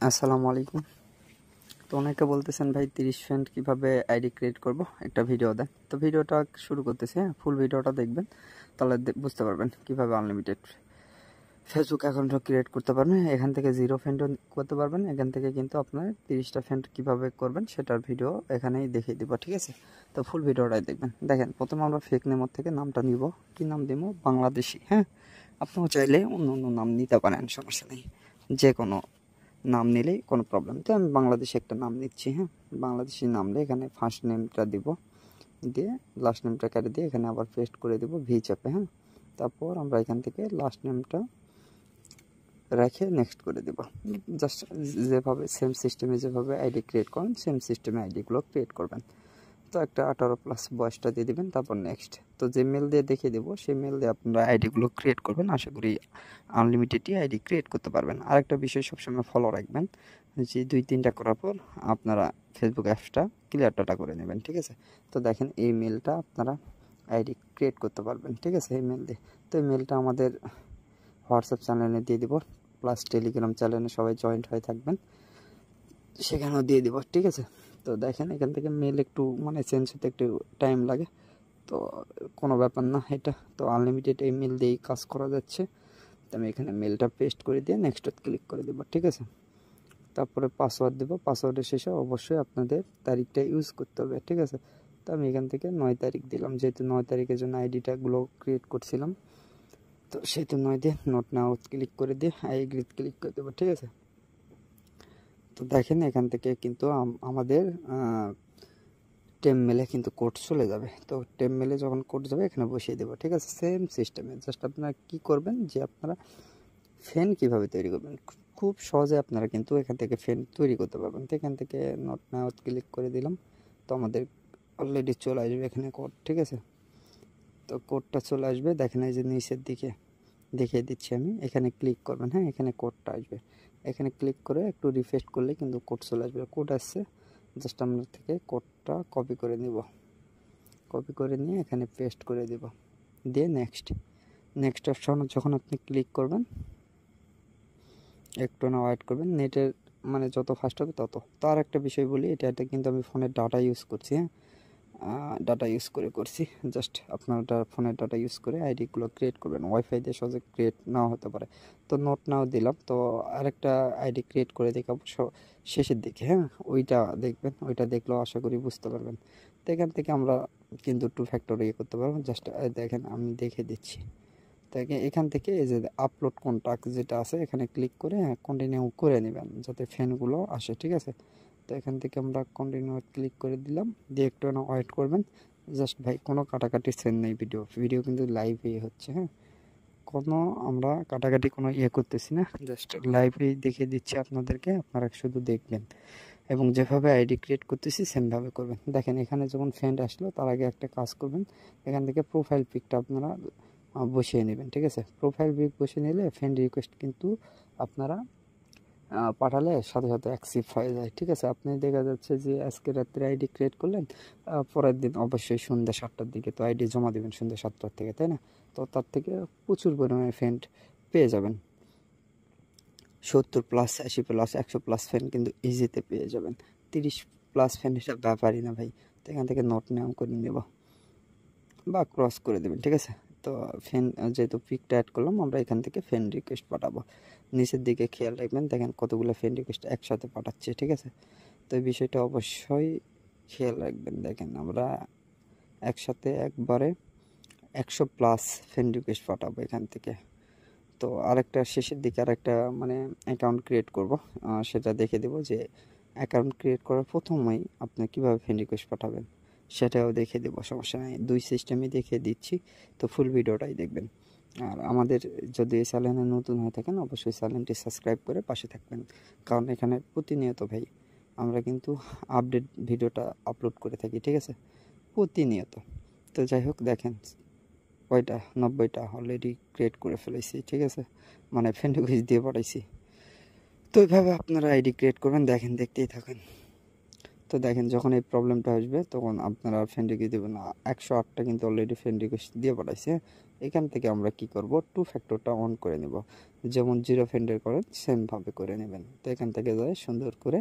আসসালামু আলাইকুম। তো অনেকে বলতেছেন ভাই 30 ফ্রেন্ড কিভাবে আইডি ক্রিয়েট করব, একটা ভিডিও দেন। তো ভিডিওটা শুরু করতেছি, হ্যাঁ, ফুল ভিডিওটা দেখবেন, তাহলে বুঝতে পারবেন কিভাবে আনলিমিটেড ফেসবুক অ্যাকাউন্টও ক্রিয়েট করতে পারবেন। এখান থেকে 0 ফ্রেন্ডও করতে পারবেন। এখান থেকে কিন্তু আপনার 30টা ফ্রেন্ড কীভাবে করবেন সেটার ভিডিও এখানেই দেখিয়ে দিব, ঠিক আছে? তো ফুল ভিডিওটাই দেখবেন। দেখেন, প্রথমে আমরা ফেক নেমর থেকে নামটা নিব। কি নাম দিব? বাংলাদেশি। হ্যাঁ, আপনিও চাইলে অন্য অন্য নাম নিতে পারেন, সমস্যা নেই, যে কোনো নাম নিলেই কোনো প্রবলেম। তো আমি বাংলাদেশে একটা নাম নিচ্ছি। হ্যাঁ, বাংলাদেশি নামলে এখানে ফার্স্ট নেমটা দিব, দিয়ে লাস্ট নেমটা কেটে দিয়ে এখানে আবার পেস্ট করে দেব ভি চাপে। হ্যাঁ, তারপর আমরা এখান থেকে লাস্ট নেমটা রেখে নেক্সট করে দেব। জাস্ট যেভাবে সেম সিস্টেমে যেভাবে আইডি ক্রিয়েট করেন সেম সিস্টেমে আইডিগুলো ক্রিয়েট করবেন। তো একটা 18+ বয়সটা দিয়ে দেবেন, তারপর নেক্সট। তো যে মেল দিয়ে দেখিয়ে দেবো সেই মেল দিয়ে আপনারা আইডিগুলো ক্রিয়েট করবেন। আশা করি আনলিমিটেডই আইডি ক্রিয়েট করতে পারবেন। আরেকটা বিষয় সবসময় ফলো রাখবেন, যে 2-3টা করার পর আপনারা ফেসবুক অ্যাপসটা ক্লিয়ার ডাটা করে নেবেন, ঠিক আছে? তো দেখেন, এই মেলটা আপনারা আইডি ক্রিয়েট করতে পারবেন, ঠিক আছে, এই মেল দিয়ে। তো এই মেলটা আমাদের হোয়াটসঅ্যাপ চ্যানেলে দিয়ে দিব, প্লাস টেলিগ্রাম চ্যানেলে সবাই জয়েন্ট হয়ে থাকবেন, সেখানেও দিয়ে দিব, ঠিক আছে? তো দেখেন, এখান থেকে মেল একটু চেঞ্জ হতে একটু টাইম লাগে, তো কোনো ব্যাপার না এটা। তো আনলিমিটেড এই মেল দিয়েই কাজ করা যাচ্ছে। তো আমি এখানে মেলটা পেস্ট করে দিয়ে নেক্সটে ক্লিক করে দেবো, ঠিক আছে? তারপরে পাসওয়ার্ড দেবো। পাসওয়ার্ডের শেষে অবশ্যই আপনাদের তারিখটা ইউজ করতে হবে, ঠিক আছে? তো আমি এখান থেকে 9 তারিখ দিলাম, যেহেতু 9 তারিখের জন্য আইডিটাগুলো ক্রিয়েট করছিলাম। তো সেহেতু 9 দিয়ে নোট নাও ক্লিক করে দিয়ে আই এগ্রি ক্লিক করে দেবো, ঠিক আছে? তো দেখেন, এখান থেকে কিন্তু আমাদের টেম মেলে কিন্তু কোড চলে যাবে। তো টেম মেলে যখন কোড যাবে এখানে বসিয়ে দেবো, ঠিক আছে? সেম সিস্টেমে জাস্ট আপনারা কী করবেন, যে আপনারা ফ্যান কীভাবে তৈরি করবেন, খুব সহজে আপনারা কিন্তু এখান থেকে ফ্যান তৈরি করতে পারবেন। তো এখান থেকে নট নাও ক্লিক করে দিলাম। তো আমাদের অলরেডি চলে আসবে এখানে কোড, ঠিক আছে? তো কোডটা চলে আসবে, দেখেন এই যে নিচের দিকে দেখিয়ে দিচ্ছি আমি, এখানে ক্লিক করবেন। হ্যাঁ, এখানে কোডটা আসবে, এখানে ক্লিক করে একটু রিফ্রেশ করলে কিন্তু কোড চলে আসবে। কোড আসছে, জাস্ট আমরা থেকে কোডটা কপি করে নিব, কপি করে নিয়ে এখানে পেস্ট করে দেব, দিয়ে নেক্সট অপশন যখন আপনি ক্লিক করবেন, একটু না ওয়েট করবেন, নেটের যত ফাস্ট হবে তত। তার একটা বিষয় বলি, এটা কিন্তু আমি ফোনের ডাটা ইউজ করছি। হ্যাঁ, ডাটা ইউজ করে করছি। জাস্ট আপনার ফোনের ডাটা ইউজ করে আইডিগুলো ক্রিয়েট করবেন। ওয়াইফাই দিয়ে সহজে ক্রিয়েট নাও হতে পারে। তো নোট নাও দিলাম। তো আরেকটা আইডি ক্রিয়েট করে দেখাবো শেষের দিকে। হ্যাঁ, ওইটা দেখবেন, ওইটা দেখলেও আশা করি বুঝতে পারবেন। তো এখান থেকে আমরা কিন্তু 2 ফ্যাক্টর করতে পারবো। জাস্ট দেখেন, আমি দেখে দিচ্ছি। তাকে এখান থেকে এই যে আপলোড কন্ট্যাক্ট যেটা আছে এখানে ক্লিক করে কন্টিনিউ করে নেবেন, যাতে ফ্যানগুলো আসে, ঠিক আছে? তো এখান থেকে আমরা কন্টিনিউ ক্লিক করে দিলাম, দিয়ে একটু না ওয়েট করবেন। জাস্ট ভাই, কোনো কাটাকাটি সেন্ড নেই, ভিডিও কিন্তু লাইভেই হচ্ছে। হ্যাঁ, কোনো আমরা কাটাকাটি কোনো করতেছি না, জাস্ট লাইভেই দেখিয়ে দিচ্ছি আপনাদেরকে, আপনারা শুধু দেখবেন এবং যেভাবে আইডি ক্রিয়েট করতেছি সেমভাবে করবেন। দেখেন, এখানে যখন ফ্রেন্ড আসলো তার আগে একটা কাজ করবেন, এখান থেকে প্রোফাইল পিকটা আপনারা বসিয়ে নেবেন, ঠিক আছে? প্রোফাইল পিক বসিয়ে নিলে ফ্রেন্ড রিকোয়েস্ট কিন্তু আপনারা পাঠালে সাথে সাথে অ্যাকসেপ্ট হয়ে যায়, ঠিক আছে? আপনি দেখা যাচ্ছে যে আজকে রাত্রে আইডি ক্রিয়েট করলেন, পরের দিন অবশ্যই সন্ধ্যা 7টার দিকে তো আইডি জমা দেবেন, সন্ধ্যা 7টার থেকে, তাই না? তো তার থেকে প্রচুর পরিমাণে ফ্রেন্ড পেয়ে যাবেন। 70+, 80+, 100+ ফ্রেন্ড কিন্তু ইজিতে পেয়ে যাবেন। 30+ ফ্রেন্ড হিসাব ব্যাপারই না ভাই। তো এখান থেকে নোট নাম করে নেব বা ক্রস করে দেবেন, ঠিক আছে? তো ফ্রেন্ড যেহেতু পিকটা অ্যাড করলাম, আমরা এখান থেকে ফ্রেন্ড রিকোয়েস্ট পাঠাবো। নিচের দিকে খেয়াল রাখবেন, দেখেন কতগুলো ফ্রেন্ড রিকোয়েস্ট একসাথে পাঠাচ্ছে, ঠিক আছে? তো এই বিষয়টা অবশ্যই খেয়াল রাখবেন। দেখেন, আমরা একসাথে একবারে 100+ ফ্রেন্ড রিকোয়েস্ট পাঠাবো এখান থেকে। তো আরেকটা শেষের দিকে আরেকটা অ্যাকাউন্ট ক্রিয়েট করব, সেটা দেখে দেবো যে অ্যাকাউন্ট ক্রিয়েট করার প্রথমেই আপনি কীভাবে ফ্রেন্ড রিকোয়েস্ট পাঠাবেন সেটাও দেখে দেবো, সমস্যা নেই। 2 সিস্টেমই দেখিয়ে দিচ্ছি, তো ফুল ভিডিওটাই দেখবেন। আর আমাদের যদি এই চ্যানেলে নতুন হয়ে থাকেন, অবশ্যই চ্যানেলটি সাবস্ক্রাইব করে পাশে থাকবেন, কারণ এখানে প্রতিনিয়ত ভাই আমরা কিন্তু আপডেট ভিডিওটা আপলোড করে থাকি, ঠিক আছে? প্রতিনিয়ত। তো যাই হোক, দেখেন কয়টা 90টা অলরেডি ক্রিয়েট করে ফেলেছি, ঠিক আছে? ফ্রেন্ড রিকোয়েস্ট দিয়ে পাঠাইছি। তো এইভাবে আপনারা আইডি ক্রিয়েট করবেন, দেখেন, দেখতেই থাকেন। তো দেখেন যখন এই প্রবলেমটা আসবে তখন আপনারা ফ্রেন্ড রিকোয়েস্ট দেবেন না। 108টা কিন্তু অলরেডি ফ্রেন্ড রিকোয়েস্ট দিয়ে পাঠাইছে। এখান থেকে আমরা কি করব, টু ফ্যাক্টরটা অন করে নিব। যেমন জিরো ফ্রেন্ডের করেন সেমভাবে করে নেবেন। তো এখান থেকে যায় সুন্দর করে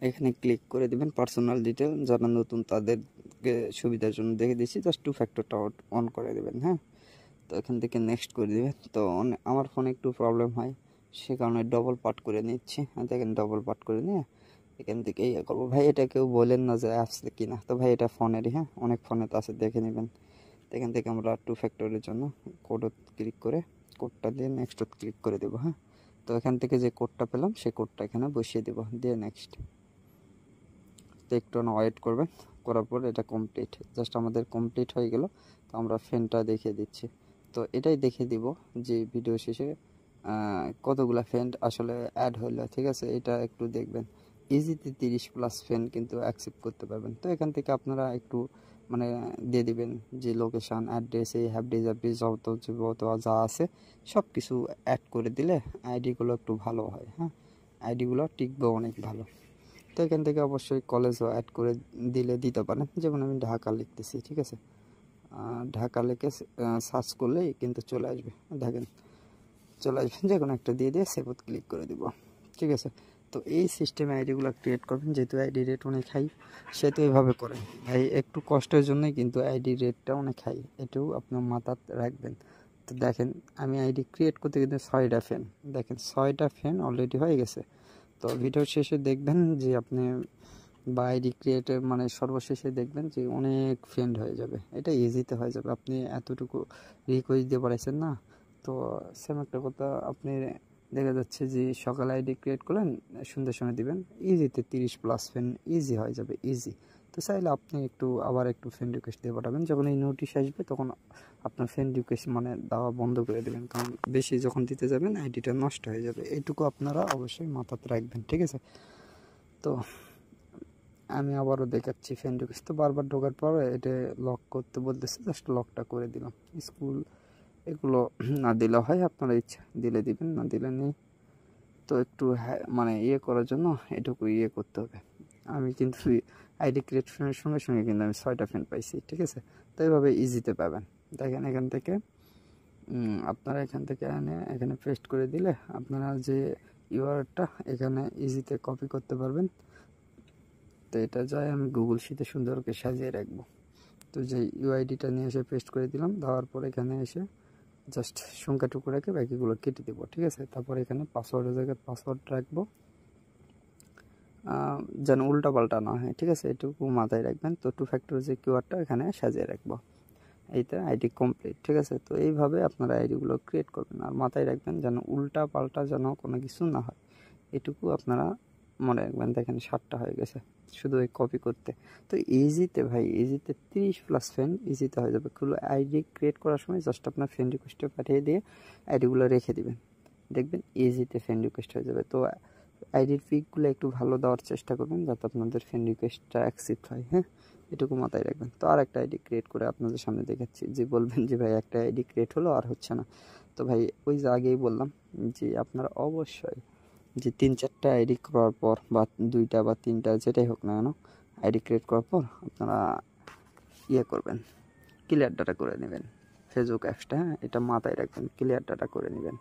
এখানে ক্লিক করে দিবেন পার্সোনাল ডিটেল, যারা নতুন তাদেরকে সুবিধার জন্য দেখে দিচ্ছি, জাস্ট টু ফ্যাক্টরটা অন করে দেবেন। হ্যাঁ, তো এখান থেকে নেক্সট করে দিবেন। তো আমার ফোনে একটু প্রবলেম হয়, সে কারণে ডবল পার্ট করে নিচ্ছি। দেখেন ডবল পার্ট করে নিয়ে এখান থেকে ইয়ে করবো। ভাই এটা কেউ বলেন না যে অ্যাপস কিনা, তো ভাই এটা ফোনেরই। হ্যাঁ, অনেক ফোনে তো আছে, দেখে নেবেন। এখান থেকে আমরা টু ফ্যাক্টরের জন্য কোডত ক্লিক করে কোডটা দিয়ে নেক্সট ক্লিক করে দেবো। হ্যাঁ, তো এখান থেকে যে কোডটা পেলাম সেই কোডটা এখানে বসিয়ে দেবো, দিয়ে নেক্সট। তো একটু ওয়েট করবেন, করার পর এটা কমপ্লিট, জাস্ট আমাদের কমপ্লিট হয়ে গেল। তো আমরা ফ্যানটা দেখিয়ে দিচ্ছি। তো এটাই দেখিয়ে দিব যে ভিডিও শেষে কতগুলা ফ্যান আসলে অ্যাড হলো। ঠিক আছে, এটা একটু দেখবেন। ইজিতে 30+ ফ্যান কিন্তু অ্যাকসেপ্ট করতে পারবেন। তো এখান থেকে আপনারা একটু মানে দিয়ে দিবেন যে লোকেশান, অ্যাড্রেস, এই হ্যাপডিস যত যা আছে সব কিছু অ্যাড করে দিলে আইডিগুলো একটু ভালো হয়। হ্যাঁ, আইডিগুলো টিকবে অনেক ভালো। তো এখান থেকে অবশ্যই কলেজও অ্যাড করে দিতে পারেন। যেমন আমি ঢাকা লিখতেছি, ঠিক আছে, ঢাকা লিখে সার্চ করলেই কিন্তু চলে আসবে। দেখেন চলে আসবে, যে কোনো একটা দিয়ে সেভত ক্লিক করে দিব। ঠিক আছে, তো এই সিস্টেমে আইডিগুলো ক্রিয়েট করবেন। যেহেতু আইডি রেট অনেক হাই, সেহেতু এইভাবে করেন ভাই। একটু কষ্টের জন্যই কিন্তু আইডি রেটটা অনেক হাই, এটাও আপনার মাথায় রাখবেন। তো দেখেন আমি আইডি ক্রিয়েট করতে কিন্তু 6টা ফ্যান, দেখেন 6টা ফ্যান অলরেডি হয়ে গেছে। তো ভিডিওর শেষে দেখবেন যে আপনি বা আইডি ক্রিয়েটের মানে সর্বশেষে দেখবেন যে অনেক ফ্রেন্ড হয়ে যাবে। এটা ইজিতে হয়ে যাবে, আপনি এতটুকু রিকোয়েস্ট দিয়ে পাঠাইছেন না। তো সেম একটা কথা, আপনি দেখা যাচ্ছে যে সকালে আইডি ক্রিয়েট করলেন, সন্ধ্যের সময় দিবেন, ইজিতে 30+ ফ্রেন্ড ইজি হয়ে যাবে, ইজি। তো চাইলে আপনি আবার একটু ফ্রেন্ড রিকোয়েস্ট দিয়ে পাঠাবেন। যখন এই নোটিশ আসবে তখন আপনার ফ্রেন্ড রিকোয়েস্ট মানে দেওয়া বন্ধ করে দেবেন, কারণ বেশি যখন দিতে যাবেন আইডিটা নষ্ট হয়ে যাবে। এইটুকু আপনারা অবশ্যই মাথাতে রাখবেন। ঠিক আছে, তো আমি আবারও দেখাচ্ছি ফ্রেন্ড রিকোয়েস্ট। তো বারবার ঢোকার পর এটা লক করতে বলতেছে, জাস্ট লকটা করে দিলাম। স্কুল এগুলো না দিলে হয়, আপনারা ইচ্ছা দিলে দিবেন, না দিলে নেই। তো একটু মানে ইয়ে করার জন্য এটুকু ইয়ে করতে হবে। আমি কিন্তু আইডি ক্রিয়েশনের সঙ্গে সঙ্গে কিন্তু আমি 6টা ফ্রেন্ড পাইছি। ঠিক আছে, তো এইভাবে ইজিতে পাবেন। দেখেন এখান থেকে আপনারা এখানে পেস্ট করে দিলে আপনারা যে ইউআরএলটা এখানে ইজিতে কপি করতে পারবেন। তো এটা যায় আমি গুগল শিটে সুন্দর করে সাজিয়ে রাখবো। তো যে ইউআইডিটা নিয়ে এসে পেস্ট করে দিলাম, দেওয়ার পর এখানে এসে জাস্ট সংখ্যাটুকু রেখে বাকিগুলো কেটে দেবো। ঠিক আছে, তারপর এখানে পাসওয়ার্ডের জায়গায় পাসওয়ার্ড রাখবো, যেন উল্টা পাল্টা না হয়। ঠিক আছে, এটুকু মাথায় রাখবেন। তো টু ফ্যাক্টর যে কিওয়ার্ডটা এখানে সাজিয়ে রাখবো, এইটা আইডি কমপ্লিট। ঠিক আছে, তো এইভাবে আপনারা আইডিগুলো ক্রিয়েট করবেন, আর মাথায় রাখবেন যেন উল্টা পাল্টা যেন কোনো কিছু না হয়, এটুকু আপনারা মনে রাখবেন। দেখেন 7টা হয়ে গেছে শুধু এই কপি করতে। তো ইজিতে ভাই, ইজিতে 30+ ফ্রেন্ড ইজিতে হয়ে যাবে। আইডি ক্রিয়েট করার সময় জাস্ট আপনার ফ্রেন্ড রিকোয়েস্টে পাঠিয়ে দিয়ে আইডিগুলো রেখে দিবেন, দেখবেন ইজিতে ফ্রেন্ড রিকোয়েস্ট হয়ে যাবে। তো আইডির পিকগুলো একটু ভালো দেওয়ার চেষ্টা করবেন যাতে আপনাদের ফ্রেন্ড রিকোয়েস্টটা অ্যাকসেপ্ট হয়। হ্যাঁ, এটুকু মাথায় রাখবেন। তো আর একটা আইডি ক্রিয়েট করে আপনাদের সামনে দেখাচ্ছি, যে বলবেন যে ভাই একটা আইডি ক্রিয়েট হলো আর হচ্ছে না। তো ভাই ওই যে আগেই বললাম যে আপনারা অবশ্যই যে 3-4টা আইডি করার পর বা 2টা বা 3টা যেটাই হোক না কেন আইডি ক্রিয়েট করার পর আপনারা ইয়ে করবেন, ক্লিয়ার ডাটা করে নেবেন ফেসবুক অ্যাপসটা। হ্যাঁ, এটা মাথায় রাখবেন, ক্লিয়ার ডাটা করে নেবেন।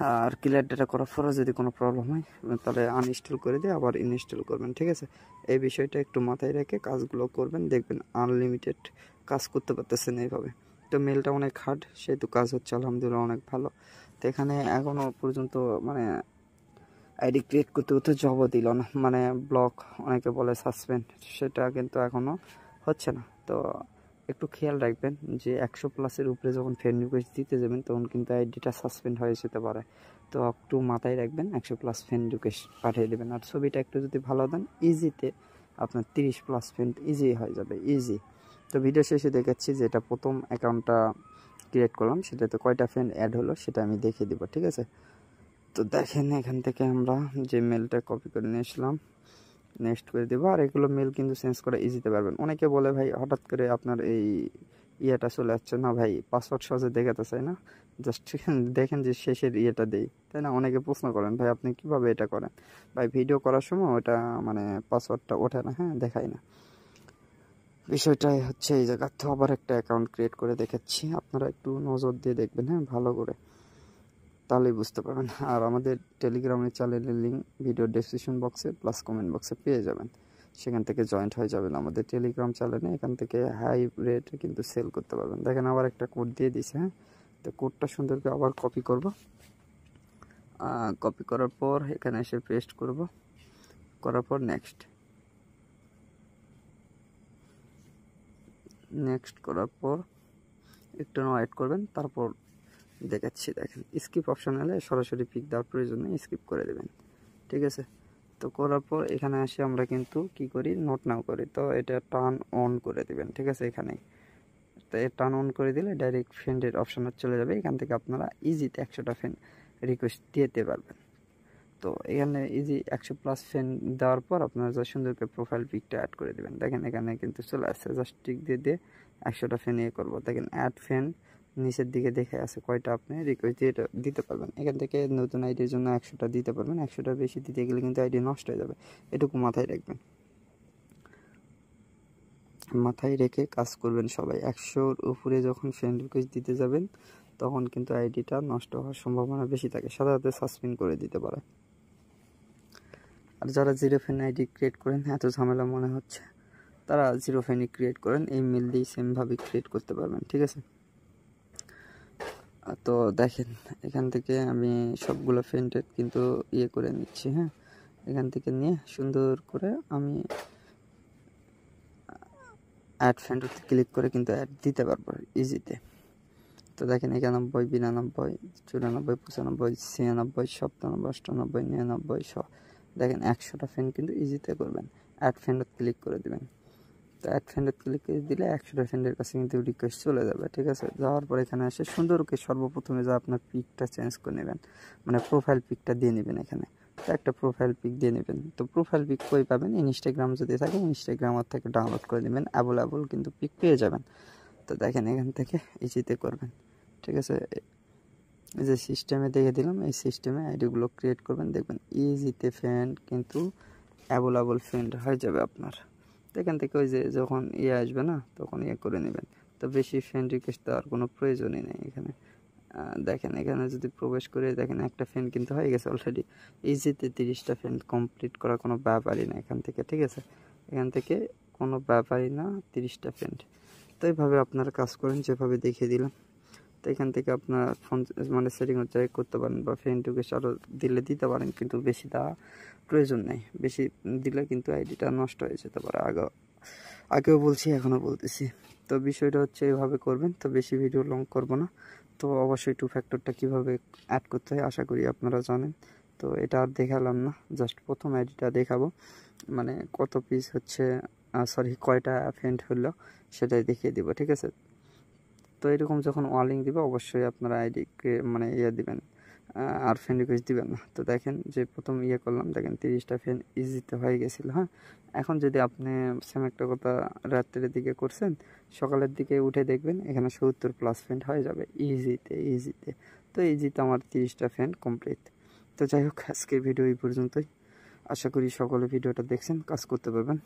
আর ক্লিয়ার ডাটা করার পরে যদি কোনো প্রবলেম হয় তাহলে আনইনস্টল করে দিয়ে আবার ইনস্টল করবেন। ঠিক আছে, এই বিষয়টা একটু মাথায় রেখে কাজগুলো করবেন, দেখবেন আনলিমিটেড কাজ করতে পারতেছেন এইভাবে। তো মেলটা অনেক হার্ড, সেহেতু কাজ হচ্ছে আলহামদুলিল্লাহ অনেক ভালো। তো এখানে এখনও পর্যন্ত মানে আইডি ক্রিয়েট করতে করতে জবও দিল না, মানে ব্লক, অনেকে বলে সাসপেন্ড, সেটা কিন্তু এখনও হচ্ছে না। তো একটু খেয়াল রাখবেন যে 100+ উপরে যখন ফ্রেন্ড রিকোয়েস্ট দিতে যাবেন তখন কিন্তু আইডিটা সাসপেন্ড হয়ে যেতে পারে। তো একটু মাথায় রাখবেন, 100+ ফ্রেন্ড রিকোয়েস্ট পাঠিয়ে দেবেন। আর ছবিটা একটু যদি ভালো দেন ইজিতে আপনার 30+ ফ্রেন্ড ইজি হয়ে যাবে, ইজি। তো ভিডিও শেষে দেখাচ্ছি যে এটা প্রথম অ্যাকাউন্টটা ক্রিয়েট করলাম, সেটাতে কয়টা ফ্রেন্ড অ্যাড হলো সেটা আমি দেখিয়ে দেবো। ঠিক আছে, তো দেখেন এখান থেকে আমরা যে মেলটা কপি করে নিয়ে আসলাম, নেক্সট করে দেবো। আর এগুলো মেল কিন্তু চেঞ্জ করা ইজিতে পারবেন। অনেকে বলে ভাই হঠাৎ করে আপনার এই ইয়েটা চলে যাচ্ছে না, ভাই পাসওয়ার্ড সহজে দেখাতে চাই না, জাস্ট দেখেন যে শেষের ইয়েটা দেই, তাই না? অনেকে প্রশ্ন করেন ভাই আপনি কিভাবে এটা করেন, ভাই ভিডিও করার সময় ওটা মানে পাসওয়ার্ডটা ওঠে না, হ্যাঁ দেখাই না। বিষয়টাই হচ্ছে এই জায়গা। তো আবার একটা অ্যাকাউন্ট ক্রিয়েট করে দেখাচ্ছি, আপনারা একটু নজর দিয়ে দেখবেন, হ্যাঁ ভালো করে, তাহলেই বুঝতে পারবেন। আর আমাদের টেলিগ্রামের চ্যানেলের লিঙ্ক ভিডিও ডেসক্রিপশন বক্সে প্লাস কমেন্ট বক্সে পেয়ে যাবেন, সেখান থেকে জয়েন্ট হয়ে যাবেন আমাদের টেলিগ্রাম চ্যানেলে। এখান থেকে হাই রেটে কিন্তু সেল করতে পারবেন। দেখেন আবার একটা কোড দিয়ে দিছে, হ্যাঁ তো কোডটা সুন্দর করে আবার কপি করব, কপি করার পর এখানে এসে পেস্ট করব, করার পর নেক্সট করার পর একটু ওয়েট করবেন, তারপর দেখাচ্ছি। দেখেন স্কিপ অপশন এলে সরাসরি পিক দেওয়ার প্রয়োজন নেই, স্কিপ করে দেবেন, ঠিক আছে? তো করার পর এখানে আসে আমরা কিন্তু কি করি, নোট নাও করি, তো এটা টার্ন অন করে দিবেন, ঠিক আছে? এখানেই তো টার্ন অন করে দিলে ডাইরেক্ট ফ্রেন্ডের অপশনে চলে যাবে। এখান থেকে আপনারা ইজিতে 100টা ফ্রেন্ড রিকোয়েস্ট দিতে পারবেন। তো এখানে ইজি 100+ ফ্রেন্ড দেওয়ার পর আপনারা যা সুন্দর করে প্রোফাইল পিকটা অ্যাড করে দেবেন। দেখেন এখানে কিন্তু চলে আসছে, জাস্ট টিক দিয়ে 100টা ফ্রেন্ড ইয়ে করবো। দেখেন অ্যাড ফ্রেন্ড নিচের দিকে দেখে আছে কয়টা আপনি রিকোয়েস্ট দিয়ে দিতে পারবেন। এখান থেকে নতুন আইডির জন্য 100টা দিতে পারবেন। 100টার বেশি দিতে গেলে কিন্তু আইডি নষ্ট হয়ে যাবে, এটুকু মাথায় রাখবেন, মাথায় রেখে কাজ করবেন সবাই। 100-র উপরে যখন ফ্রেন্ড রিকোয়েস্ট দিতে যাবেন তখন কিন্তু আইডিটা নষ্ট হওয়ার সম্ভাবনা বেশি থাকে, সাথে সাথে সাসপেন্ড করে দিতে পারে। আর যারা জিরো ফ্রেন্ড আইডি ক্রিয়েট করেন, এত ঝামেলা মনে হচ্ছে, তারা জিরো ফ্রেন্ডই ক্রিয়েট করেন, এই মেল দিয়ে সেমভাবে ক্রিয়েট করতে পারবেন, ঠিক আছে? তো দেখেন এখান থেকে আমি সবগুলো ফ্রেন্ডের কিন্তু ইয়ে করে নিচ্ছি, হ্যাঁ এখান থেকে নিয়ে সুন্দর করে আমি অ্যাড ফ্রেন্ড ক্লিক করে কিন্তু অ্যাড দিতে পারবো ইজিতে। তো দেখেন 91, 92, 94, 95, 96, 97, 98, 99, 100, দেখেন 100টা ফ্রেন্ড কিন্তু ইজিতে করবেন। অ্যাড ফ্রেন্ডত ক্লিক করে দেবেন। তো অ্যাড ফ্রেন্ডত ক্লিক করে দিলে 100টা ফ্রেন্ডের কাছে কিন্তু রিকোয়েস্ট চলে যাবে, ঠিক আছে? যাওয়ার পর এখানে এসে সুন্দর করে সর্বপ্রথমে যা আপনার পিকটা চেঞ্জ করে নেবেন, মানে প্রোফাইল পিকটা দিয়ে নেবেন। এখানে তো একটা প্রোফাইল পিক দিয়ে নেবেন। তো প্রোফাইল পিক কই পাবেন, ইনস্টাগ্রাম যদি থাকে ইনস্টাগ্রামার থেকে ডাউনলোড করে নেবেন, অ্যাভেলেবল কিন্তু পিক পেয়ে যাবেন। তো দেখেন এখান থেকে ইজিতে করবেন, ঠিক আছে? এই যে সিস্টেমে দেখে দিলাম, এই সিস্টেমে আইডিগুলো ক্রিয়েট করবেন, দেখবেন ইজিতে ফ্রেন্ড কিন্তু অ্যাভেলেবল ফ্রেন্ড হয়ে যাবে আপনার। তো এখান থেকে ওই যে যখন ইয়ে আসবে না তখন ইয়ে করে নেবেন। তো বেশি ফ্রেন্ড রিকোয়েস্ট দেওয়ার কোনো প্রয়োজনই নেই এখানে। দেখেন এখানে যদি প্রবেশ করে দেখেন একটা ফ্রেন্ড কিন্তু হয়ে গেছে অলরেডি। ইজিতে 30টা ফ্রেন্ড কমপ্লিট করা কোনো ব্যাপারই না এখান থেকে, ঠিক আছে? এখান থেকে কোনো ব্যাপারই না, 30টা ফ্রেন্ড। তো এইভাবে আপনারা কাজ করেন যেভাবে দেখিয়ে দিলাম। তো এখান থেকে আপনার ফোন মানে সেটিং চেক করতে পারেন, বা ফ্রেন্ড রিকোয়েস্ট আরও দিলে দিতে পারেন, কিন্তু বেশি দেওয়া প্রয়োজন নেই। বেশি দিলে কিন্তু আইডিটা নষ্ট হয়ে যেতে পারে, আগেও বলছি এখনও বলতেছি। তো বিষয়টা হচ্ছে এভাবে করবেন। তো বেশি ভিডিও লং করব না। তো অবশ্যই 2 ফ্যাক্টরটা কীভাবে অ্যাড করতে হয় আশা করি আপনারা জানেন। তো এটা আর দেখালাম না, জাস্ট প্রথম আইডিটা দেখাবো, মানে কত পিস হচ্ছে কয়টা ফ্রেন্ড হলো সেটাই দেখিয়ে দিব, ঠিক আছে? তো এরকম যখন ওয়ালিং দিবে অবশ্যই আপনারা আইডিকে মানে ইয়ে দিবেন, আর ফ্রেন্ড রিকোয়েস্ট দিবেন না। তো দেখেন যে প্রথম ইয়ে করলাম, দেখেন 30টা ফ্রেন্ড ইজিতে হয়ে গেছিলো, হ্যাঁ। এখন যদি আপনি সেম একটা কথা রাত্রের দিকে করছেন, সকালের দিকে উঠে দেখবেন এখানে 70+ ফ্রেন্ড হয়ে যাবে ইজিতে। তো ইজিতে আমার 30টা ফ্রেন্ড কমপ্লিট। তো যাই হোক, আজকের ভিডিও এই পর্যন্তই। আশা করি সকলে ভিডিওটা দেখছেন, কাজ করতে পারবেন।